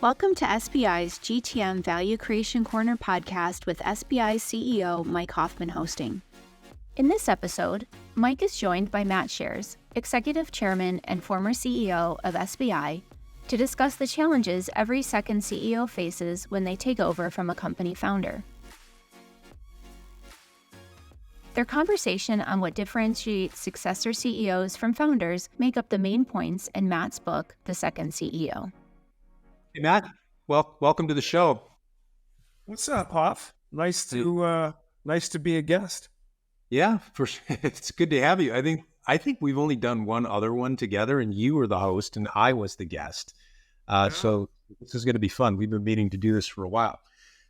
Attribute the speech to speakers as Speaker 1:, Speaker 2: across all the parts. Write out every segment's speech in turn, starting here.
Speaker 1: Welcome to SBI's GTM Value Creation Corner podcast with SBI CEO Mike Hoffman hosting. In this episode, Mike is joined by Matt Sharrers, Executive Chairman and former CEO of SBI, to discuss the challenges every second CEO faces when they take over from a company founder. Their conversation on what differentiates successor CEOs from founders make up the main points in Matt's book, The Second CEO.
Speaker 2: Hey, Matt. Welcome to the show.
Speaker 3: What's up, Hoff? Nice to be a guest.
Speaker 2: Yeah, it's good to have you. I think we've only done one other one together, and you were the host, and I was the guest. So this is going to be fun. We've been meaning to do this for a while.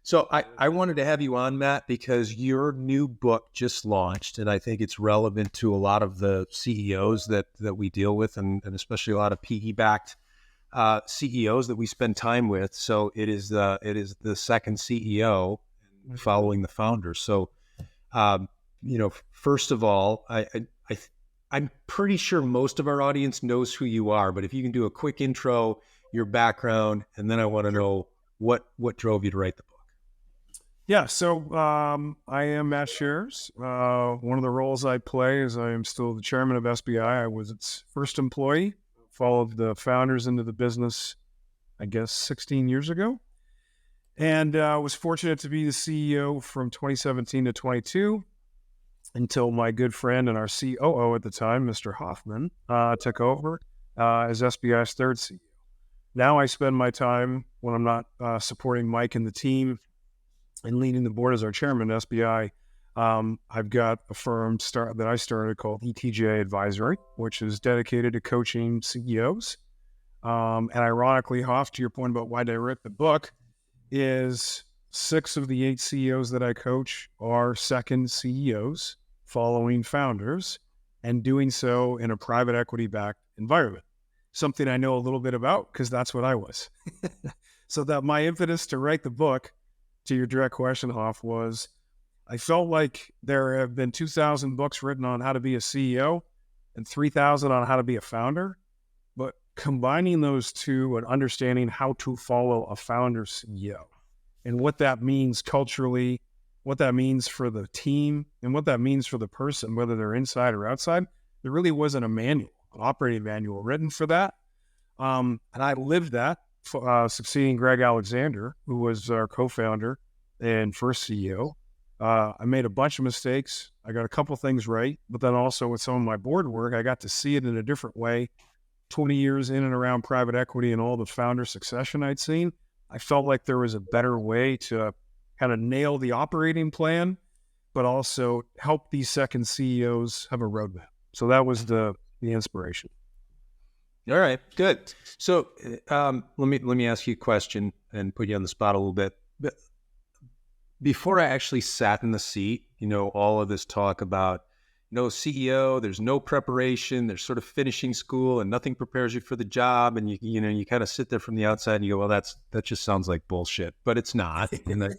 Speaker 2: So I wanted to have you on, Matt, because your new book just launched, and I think it's relevant to a lot of the CEOs that we deal with, and especially a lot of PE-backed CEOs that we spend time with. So it is the second CEO following the founder. So, first of all, I'm pretty sure most of our audience knows who you are, but if you can do a quick intro, your background, and then I want to know what drove you to write the book.
Speaker 3: Yeah, so I am Matt Sharrers. One of the roles I play is I am still the chairman of SBI. I was its first employee, followed the founders into the business, I guess, 16 years ago, and was fortunate to be the CEO from 2017 to 22 until my good friend and our COO at the time, Mr. Hoffman, took over as SBI's third CEO. Now I spend my time, when I'm not supporting Mike and the team and leading the board as our chairman at SBI, I've got a firm that I started called ETJ Advisory, which is dedicated to coaching CEOs. And ironically, Hoff, to your point about why I wrote the book, is 6 of the 8 CEOs that I coach are second CEOs following founders and doing so in a private equity-backed environment. Something I know a little bit about because that's what I was. So that my impetus to write the book, to your direct question, Hoff, was I felt like there have been 2,000 books written on how to be a CEO and 3,000 on how to be a founder. But combining those two and understanding how to follow a founder CEO and what that means culturally, what that means for the team, and what that means for the person, whether they're inside or outside, there really wasn't a manual, an operating manual written for that. And I lived that, succeeding Greg Alexander, who was our co-founder and first CEO. I made a bunch of mistakes. I got a couple things right, but then also with some of my board work, I got to see it in a different way. 20 years in and around private equity and all the founder succession I'd seen, I felt like there was a better way to kind of nail the operating plan, but also help these second CEOs have a roadmap. So that was the inspiration.
Speaker 2: All right, good. So let me ask you a question and put you on the spot a little bit. But before I actually sat in the seat, all of this talk about no CEO, there's no preparation, there's sort of finishing school and nothing prepares you for the job. And you kind of sit there from the outside and you go, well, that just sounds like bullshit, but it's not. And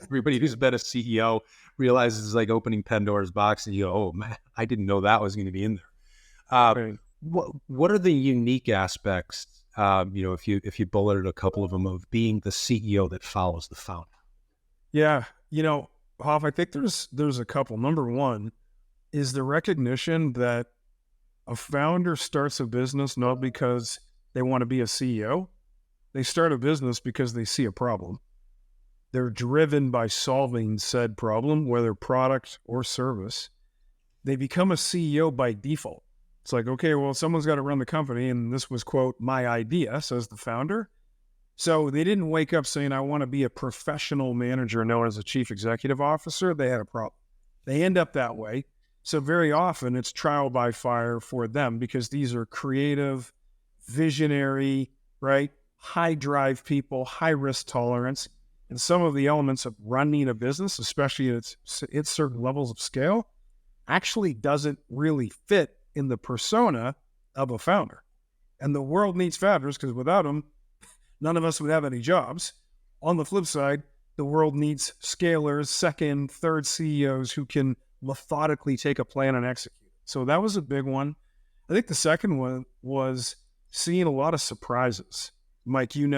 Speaker 2: everybody who's been a CEO realizes it's like opening Pandora's box and you go, oh man, I didn't know that was going to be in there.
Speaker 3: Right.
Speaker 2: What are the unique aspects, if you bulleted a couple of them, of being the CEO that follows the founder?
Speaker 3: Yeah, Hoff, I think there's a couple. Number one is the recognition that a founder starts a business not because they want to be a CEO. They start a business because they see a problem. They're driven by solving said problem, whether product or service. They become a CEO by default. It's like, okay, well, someone's got to run the company, and this was, quote, my idea, says the founder. So they didn't wake up saying, I want to be a professional manager known as a chief executive officer. They had a problem. They end up that way. So very often it's trial by fire for them because these are creative, visionary, right? High drive people, high risk tolerance. And some of the elements of running a business, especially at its certain levels of scale, actually doesn't really fit in the persona of a founder. And the world needs founders because without them, none of us would have any jobs. On the flip side, the world needs scalers, second, third CEOs who can methodically take a plan and execute. So that was a big one. I think the second one was seeing a lot of surprises. Mike, in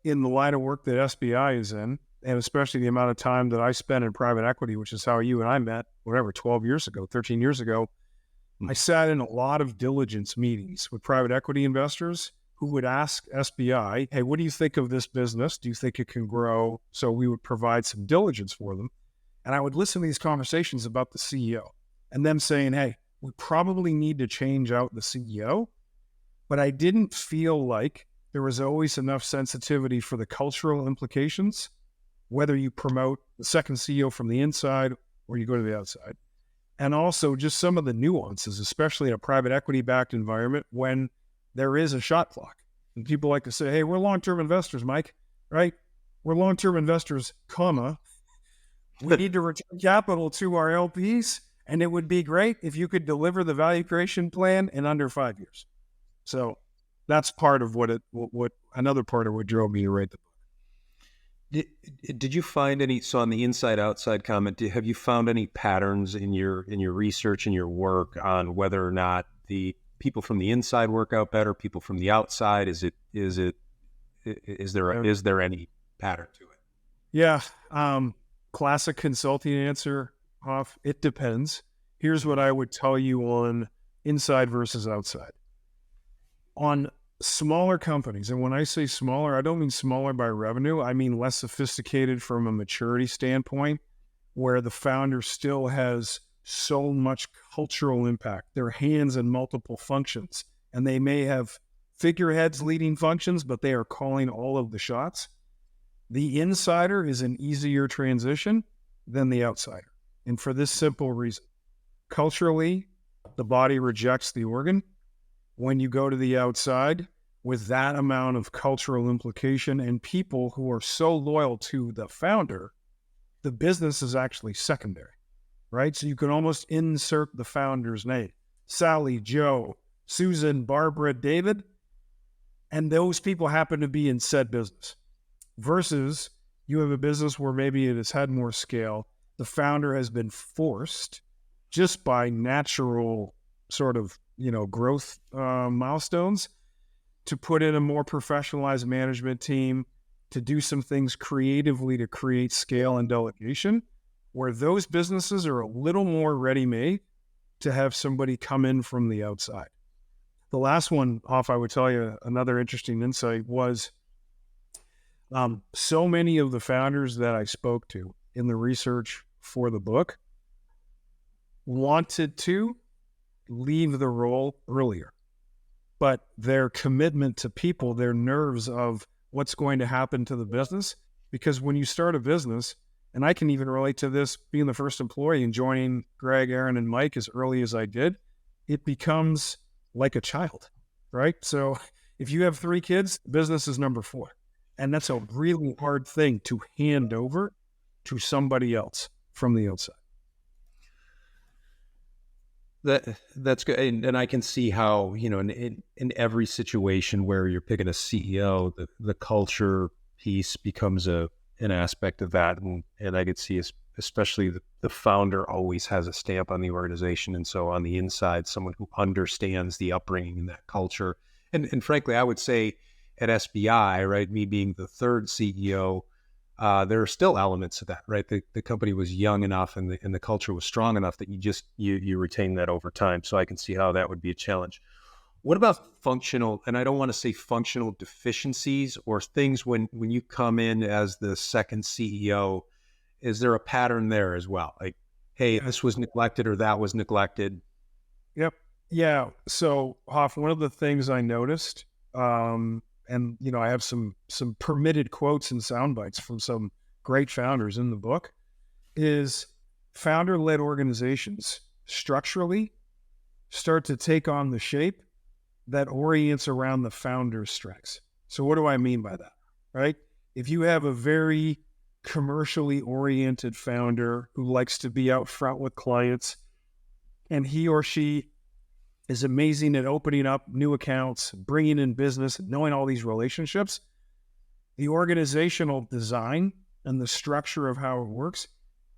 Speaker 3: the line of work that SBI is in, and especially the amount of time that I spent in private equity, which is how you and I met, 12 years ago, 13 years ago, I sat in a lot of diligence meetings with private equity investors who would ask SBI, hey, what do you think of this business? Do you think it can grow? So we would provide some diligence for them. And I would listen to these conversations about the CEO and them saying, hey, we probably need to change out the CEO. But I didn't feel like there was always enough sensitivity for the cultural implications, whether you promote the second CEO from the inside or you go to the outside. And also just some of the nuances, especially in a private equity-backed environment when there is a shot clock. And people like to say, hey, we're long-term investors, Mike, right? We're long-term investors, we need to return capital to our LPs, and it would be great if you could deliver the value creation plan in under 5 years. So that's part of what another part of what drove me to write the book.
Speaker 2: Did you find any, so on the inside-outside comment, have you found any patterns in your research and your work on whether or not the people from the inside work out better, people from the outside? Is there any pattern to it?
Speaker 3: Yeah. Classic consulting answer, Hoff. It depends. Here's what I would tell you on inside versus outside. On smaller companies, and when I say smaller, I don't mean smaller by revenue. I mean less sophisticated from a maturity standpoint, where the founder still has so much cultural impact. Their hands in multiple functions, and they may have figureheads leading functions, but they are calling all of the shots. The insider is an easier transition than the outsider. And for this simple reason, culturally, the body rejects the organ. When you go to the outside with that amount of cultural implication and people who are so loyal to the founder, the business is actually secondary, right? So you can almost insert the founder's name. Sally, Joe, Susan, Barbara, David, and those people happen to be in said business. Versus you have a business where maybe it has had more scale. The founder has been forced just by natural sort of, growth milestones to put in a more professionalized management team, to do some things creatively to create scale and delegation, where those businesses are a little more ready-made to have somebody come in from the outside. The last one, Hoff, I would tell you another interesting insight was so many of the founders that I spoke to in the research for the book wanted to leave the role earlier, but their commitment to people, their nerves of what's going to happen to the business, because when you start a business, and I can even relate to this being the first employee and joining Greg, Aaron, and Mike as early as I did, it becomes like a child, right? So if you have 3 kids, business is number 4. And that's a really hard thing to hand over to somebody else from the outside.
Speaker 2: That's good. And I can see how, in every situation where you're picking a CEO, the culture piece becomes an aspect of that. And I could see, especially the founder always has a stamp on the organization. And so on the inside, someone who understands the upbringing and that culture. And frankly, I would say, at SBI, right, me being the third CEO, there are still elements of that, right? The company was young enough and the culture was strong enough that you retain that over time. So I can see how that would be a challenge. What about functional, and I don't want to say functional deficiencies or things when you come in as the second CEO, is there a pattern there as well? Like, hey, this was neglected or that was neglected?
Speaker 3: Yep. Yeah. So, Hoff, one of the things I noticed, and, I have some permitted quotes and sound bites from some great founders in the book, is founder-led organizations structurally start to take on the shape that orients around the founder's strengths. So what do I mean by that, right? If you have a very commercially oriented founder who likes to be out front with clients, and he or she is amazing at opening up new accounts, bringing in business, knowing all these relationships, the organizational design and the structure of how it works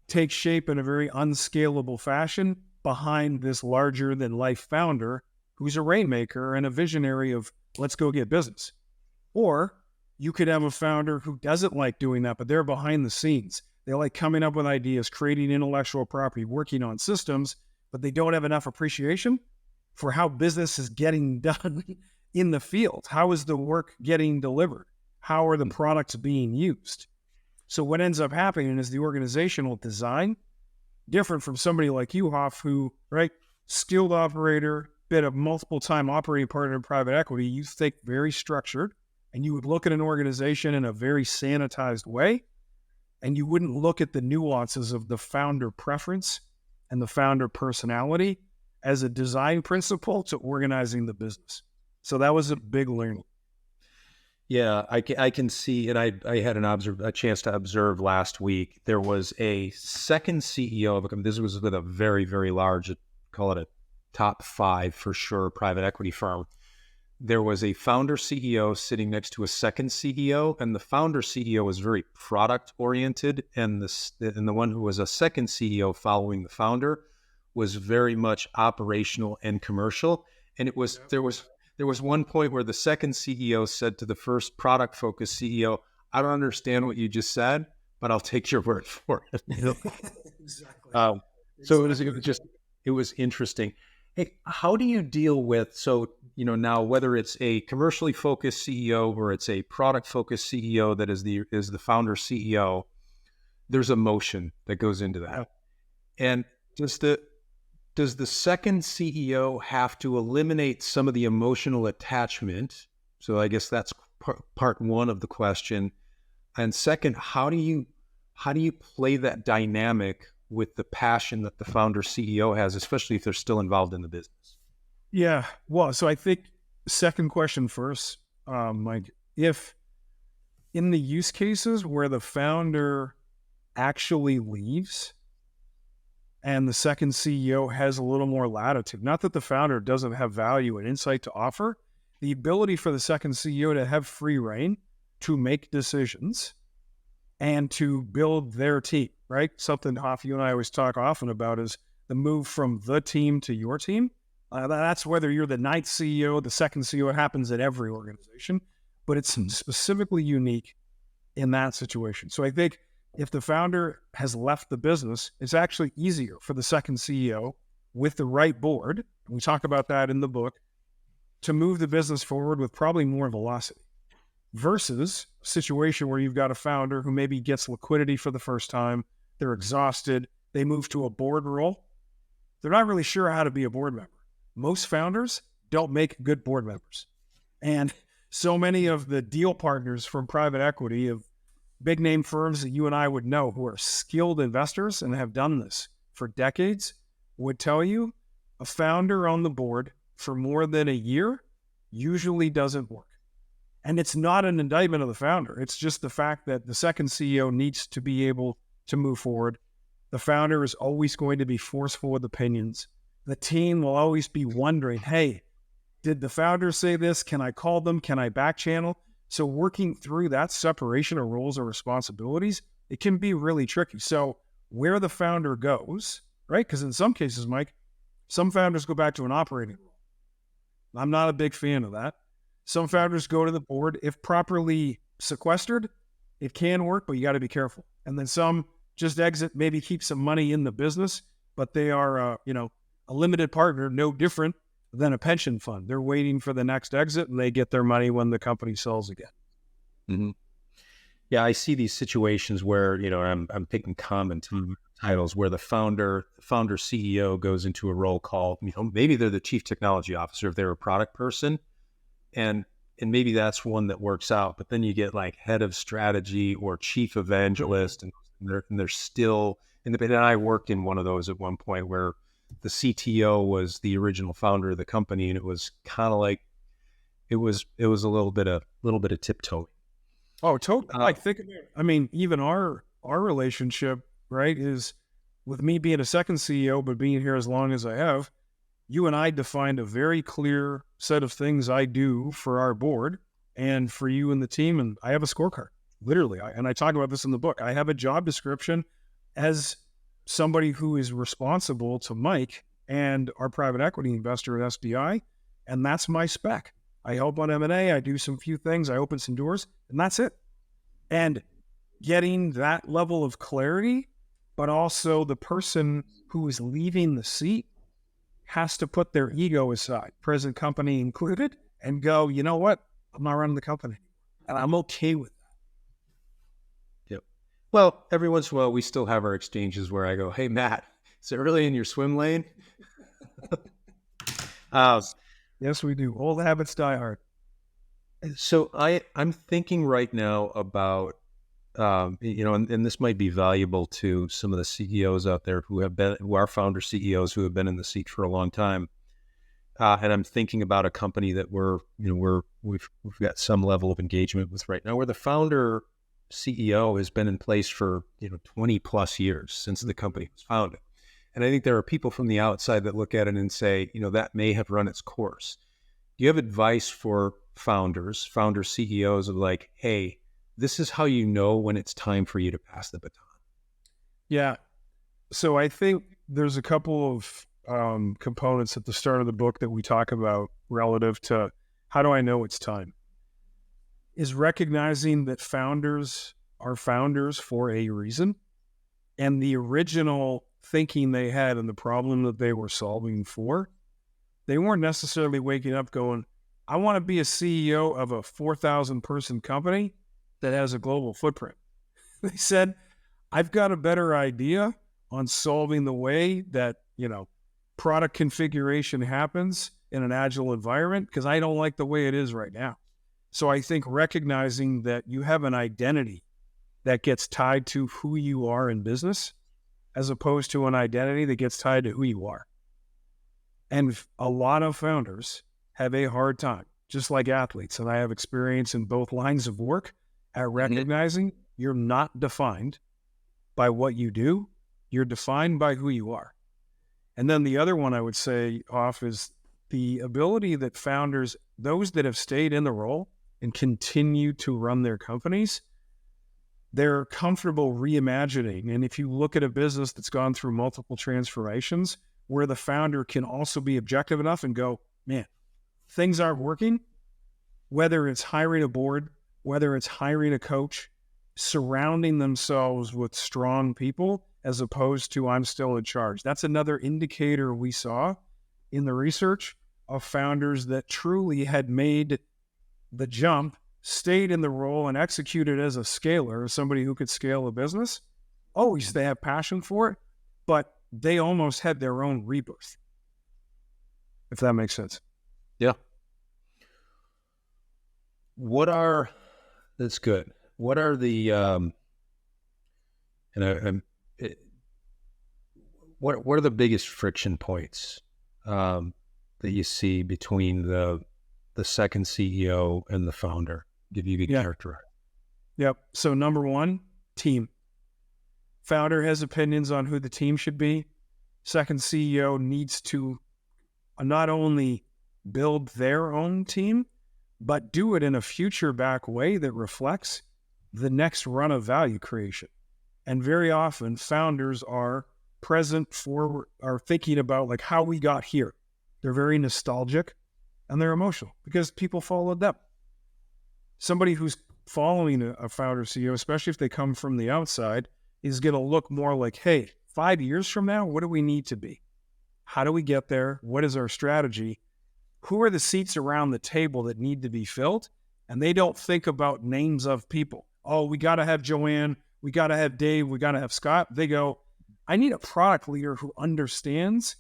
Speaker 3: takes shape in a very unscalable fashion behind this larger-than-life founder who's a rainmaker and a visionary of let's go get business. Or you could have a founder who doesn't like doing that, but they're behind the scenes. They like coming up with ideas, creating intellectual property, working on systems, but they don't have enough appreciation for how business is getting done in the field. How is the work getting delivered? How are the products being used? So what ends up happening is the organizational design, different from somebody like you, Hoff, who, right, skilled operator, been a multiple time operating partner in private equity, you think very structured, and you would look at an organization in a very sanitized way, and you wouldn't look at the nuances of the founder preference and the founder personality as a design principle to organizing the business. So that was a big learning.
Speaker 2: Yeah, I can see, and I had a chance to observe last week. There was a second CEO of a company. This was with a very, very large, call it a top 5 for sure, private equity firm. There was a founder CEO sitting next to a second CEO, and the founder CEO was very product oriented, and the one who was a second CEO following the founder was very much operational and commercial. And there was one point where the second CEO said to the first product focused CEO, "I don't understand what you just said, but I'll take your word for it."
Speaker 3: Exactly.
Speaker 2: So it was interesting. Hey, how do you deal with, so, now whether it's a commercially focused CEO or it's a product focused CEO that is the founder CEO, there's emotion that goes into that. And does the second CEO have to eliminate some of the emotional attachment? So I guess that's part one of the question. And second, how do you play that dynamic with the passion that the founder CEO has, especially if they're still involved in the business?
Speaker 3: Yeah. Well, so I think second question first, Mike, if in the use cases where the founder actually leaves and the second CEO has a little more latitude, not that the founder doesn't have value and insight to offer, the ability for the second CEO to have free reign to make decisions and to build their team, right? Something, Hoff, you and I always talk often about is the move from the team to your team. That's whether you're the ninth CEO, the second CEO, it happens at every organization, but it's specifically unique in that situation. So I think if the founder has left the business, it's actually easier for the second CEO with the right board, and we talk about that in the book, to move the business forward with probably more velocity versus a situation where you've got a founder who maybe gets liquidity for the first time, they're exhausted, they move to a board role, they're not really sure how to be a board member. Most founders don't make good board members. And so many of the deal partners from private equity of big name firms that you and I would know who are skilled investors and have done this for decades would tell you a founder on the board for more than a year usually doesn't work. And it's not an indictment of the founder. It's just the fact that the second CEO needs to be able to move forward. The founder is always going to be forceful with opinions. The team will always be wondering, hey, did the founder say this? Can I call them? Can I back channel? So working through that separation of roles or responsibilities, it can be really tricky. So where the founder goes, right? Because in some cases, Mike, some founders go back to an operating role. I'm not a big fan of that. Some founders go to the board. If properly sequestered, it can work, but you got to be careful. And then some just exit, maybe keep some money in the business, but they are, a limited partner, no different than a pension fund. They're waiting for the next exit, and they get their money when the company sells again.
Speaker 2: Mm-hmm. Yeah, I see these situations where, I'm picking common titles where the founder CEO goes into a role called, maybe they're the chief technology officer if they're a product person, and maybe that's one that works out. But then you get like head of strategy or chief evangelist, and they're still independent. And I worked in one of those at one point where the CTO was the original founder of the company, and it was kind of like it was a little bit of tiptoeing.
Speaker 3: Oh, totally. Even our relationship, right, is with me being a second CEO, but being here as long as I have, you and I defined a very clear set of things I do for our board and for you and the team. And I have a scorecard, literally. And I talk about this in the book. I have a job description as somebody who is responsible to Mike and our private equity investor at SBI. And that's my spec. I help on M&A. I do some few things. I open some doors, and that's it. And getting that level of clarity, but also the person who is leaving the seat has to put their ego aside, present company included, and go, you know what? I'm not running the company. And I'm okay with that.
Speaker 2: Yep. Well, every once in a while, we still have our exchanges where I go, hey, Matt, is it really in your swim lane?
Speaker 3: Yes, we do. Old habits die hard.
Speaker 2: So I'm thinking right now about, and this might be valuable to some of the CEOs out there who are founder CEOs who have been in the seat for a long time. And I'm thinking about a company that we've got some level of engagement with right now, where the founder CEO has been in place for 20 plus years since the company was founded. And I think there are people from the outside that look at it and say, that may have run its course. Do you have advice for founder CEOs of like, hey, this is how you know when it's time for you to pass the baton?
Speaker 3: Yeah. So I think there's a couple of components at the start of the book that we talk about relative to how do I know it's time? Is recognizing that founders are founders for a reason, and the original thinking they had and the problem that they were solving for, they weren't necessarily waking up going, I want to be a CEO of a 4,000 person company that has a global footprint. They said, I've got a better idea on solving the way that, product configuration happens in an agile environment because I don't like the way it is right now. So I think recognizing that you have an identity that gets tied to who you are in business as opposed to an identity that gets tied to who you are. And a lot of founders have a hard time, just like athletes. And I have experience in both lines of work at recognizing you're not defined by what you do. You're defined by who you are. And then the other one I would say off is the ability that founders, those that have stayed in the role and continue to run their companies, they're comfortable reimagining. And if you look at a business that's gone through multiple transformations, where the founder can also be objective enough and go, man, things aren't working, whether it's hiring a board, whether it's hiring a coach, surrounding themselves with strong people as opposed to I'm still in charge. That's another indicator we saw in the research of founders that truly had made the jump, stayed in the role and executed as a scaler, somebody who could scale a business. Always they have passion for it, but they almost had their own rebirth, if that makes sense.
Speaker 2: Yeah. That's good. What are the, what are the biggest friction points that you see between the second CEO and the founder? If you could characterize.
Speaker 3: Yep. So number one, team. Founder has opinions on who the team should be. Second CEO needs to not only build their own team, but do it in a future back way that reflects the next run of value creation. And very often founders are present for, are thinking about like how we got here. They're very nostalgic and they're emotional because people followed them. Somebody who's following a founder CEO, especially if they come from the outside, is going to look more like, hey, 5 years from now, what do we need to be? How do we get there? What is our strategy? Who are the seats around the table that need to be filled? And they don't think about names of people. Oh, we got to have Joanne. We got to have Dave. We got to have Scott. They go, I need a product leader who understands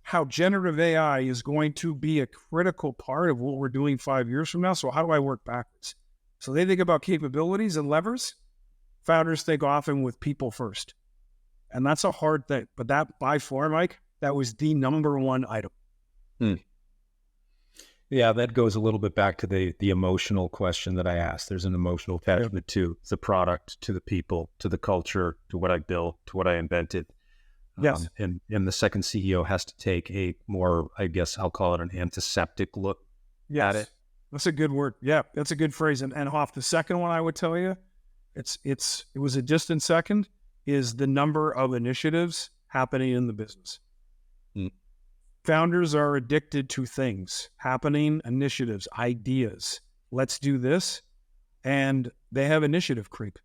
Speaker 3: how generative AI is going to be a critical part of what we're doing 5 years from now. So how do I work backwards? So they think about capabilities and levers. Founders think often with people first. And that's a hard thing. But that by far, Mike, that was the number one item.
Speaker 2: Yeah, that goes a little bit back to the emotional question that I asked. There's an emotional attachment to the product, to the people, to the culture, to what I built, to what I invented.
Speaker 3: Yes.
Speaker 2: And the second CEO has to take a more, I guess I'll call it an antiseptic look at it.
Speaker 3: That's a good word. Yeah, that's a good phrase. And Hoff, the second one I would tell you, it was a distant second, is the number of initiatives happening in the business. Founders are addicted to things, happening, initiatives, ideas. Let's do this. And they have initiative creep.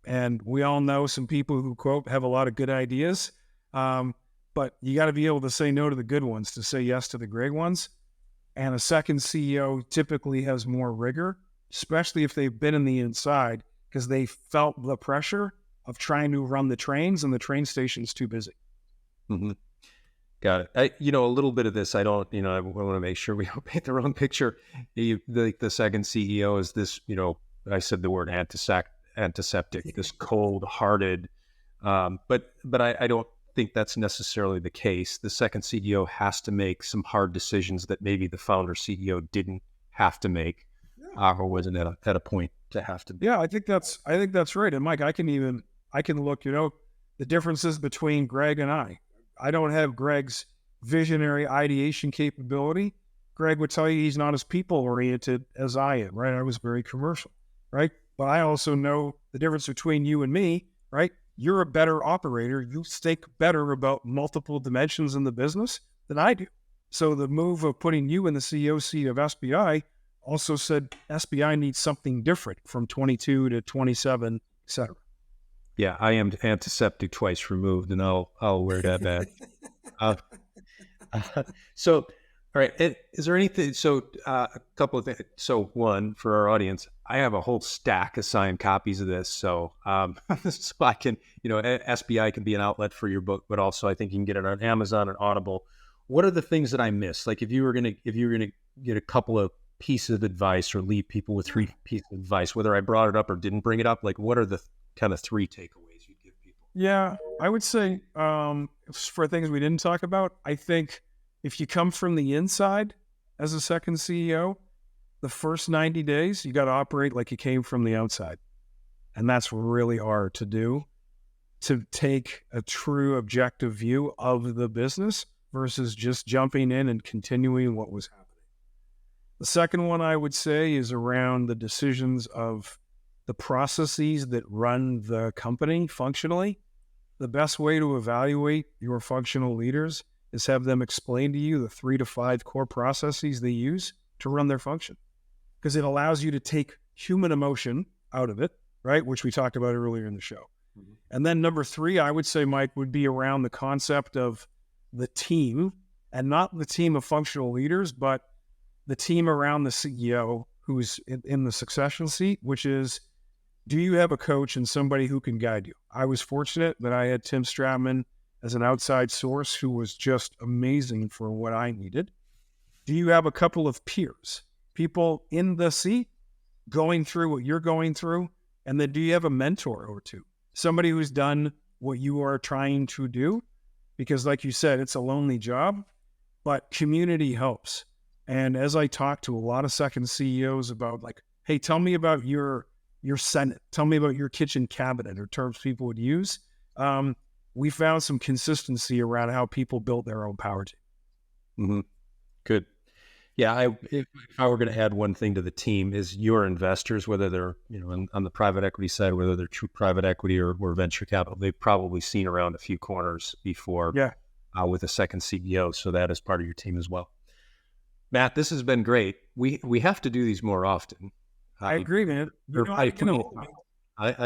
Speaker 3: And we all know some people who, quote, have a lot of good ideas. But you got to be able to say no to the good ones to say yes to the great ones. And a second CEO typically has more rigor, especially if they've been in the inside, because they felt the pressure of trying to run the trains and the train station's too busy.
Speaker 2: Mm-hmm. Got it. A little bit of this, I want to make sure we don't paint the wrong picture. The second CEO is this, I said the word antiseptic, this cold-hearted, but I don't think that's necessarily the case. The second CEO has to make some hard decisions that maybe the founder CEO didn't have to make, or wasn't at a point to have to.
Speaker 3: Yeah, I think that's right. And Mike, I can look, the differences between Greg and I. I don't have Greg's visionary ideation capability. Greg would tell you he's not as people-oriented as I am, right? I was very commercial, right? But I also know the difference between you and me, right? You're a better operator. You think better about multiple dimensions in the business than I do. So the move of putting you in the CEO seat of SBI also said SBI needs something different from 22 to 27, et cetera.
Speaker 2: Yeah, I am antiseptic twice removed, and I'll wear that badge. So, all right, is there anything? So, a couple of things. So, one, for our audience, I have a whole stack of signed copies of this. So, so I can, SBI can be an outlet for your book, but also I think you can get it on Amazon and Audible. What are the things that I missed? Like, if you were gonna get a couple of pieces of advice or leave people with 3 pieces of advice, whether I brought it up or didn't bring it up, like, what are the kind of 3 takeaways you'd give people?
Speaker 3: Yeah, I would say for things we didn't talk about, I think if you come from the inside as a second CEO, the first 90 days, you got to operate like you came from the outside. And that's really hard to do, to take a true objective view of the business versus just jumping in and continuing what was happening. The second one I would say is around the decisions of the processes that run the company functionally. The best way to evaluate your functional leaders is have them explain to you the 3 to 5 core processes they use to run their function. Because it allows you to take human emotion out of it, right? Which we talked about earlier in the show. Mm-hmm. And then number 3, I would say, Mike, would be around the concept of the team, and not the team of functional leaders, but the team around the CEO who's in the succession seat, which is, do you have a coach and somebody who can guide you? I was fortunate that I had Tim Stratman as an outside source who was just amazing for what I needed. Do you have a couple of peers, people in the seat going through what you're going through? And then do you have a mentor or two? Somebody who's done what you are trying to do? Because like you said, it's a lonely job, but community helps. And as I talk to a lot of second CEOs about, like, hey, tell me about your Senate, tell me about your kitchen cabinet, or terms people would use, we found some consistency around how people built their own power team.
Speaker 2: Mm-hmm. Good. Yeah, if I were going to add one thing to the team, is your investors, whether they're on the private equity side, whether they're true private equity or venture capital, they've probably seen around a few corners before.
Speaker 3: Yeah.
Speaker 2: With a second CEO, so that is part of your team as well. Matt, this has been great. We have to do these more often.
Speaker 3: I agree, man.
Speaker 2: I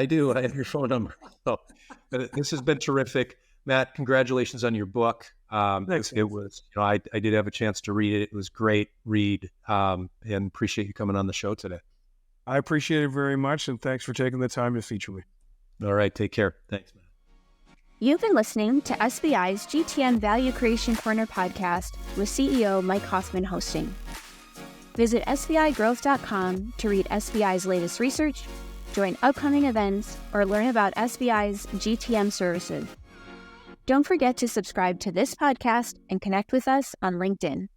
Speaker 2: do. I have your phone number. So, this has been terrific. Matt, congratulations on your book.
Speaker 3: Thanks.
Speaker 2: It was, I did have a chance to read it. It was great read, and appreciate you coming on the show today.
Speaker 3: I appreciate it very much, and thanks for taking the time to feature me.
Speaker 2: All right, take care. Thanks, Matt.
Speaker 1: You've been listening to SBI's GTM Value Creation Corner podcast with CEO Mike Hoffman hosting. Visit SBIgrowth.com to read SBI's latest research, join upcoming events, or learn about SBI's GTM services. Don't forget to subscribe to this podcast and connect with us on LinkedIn.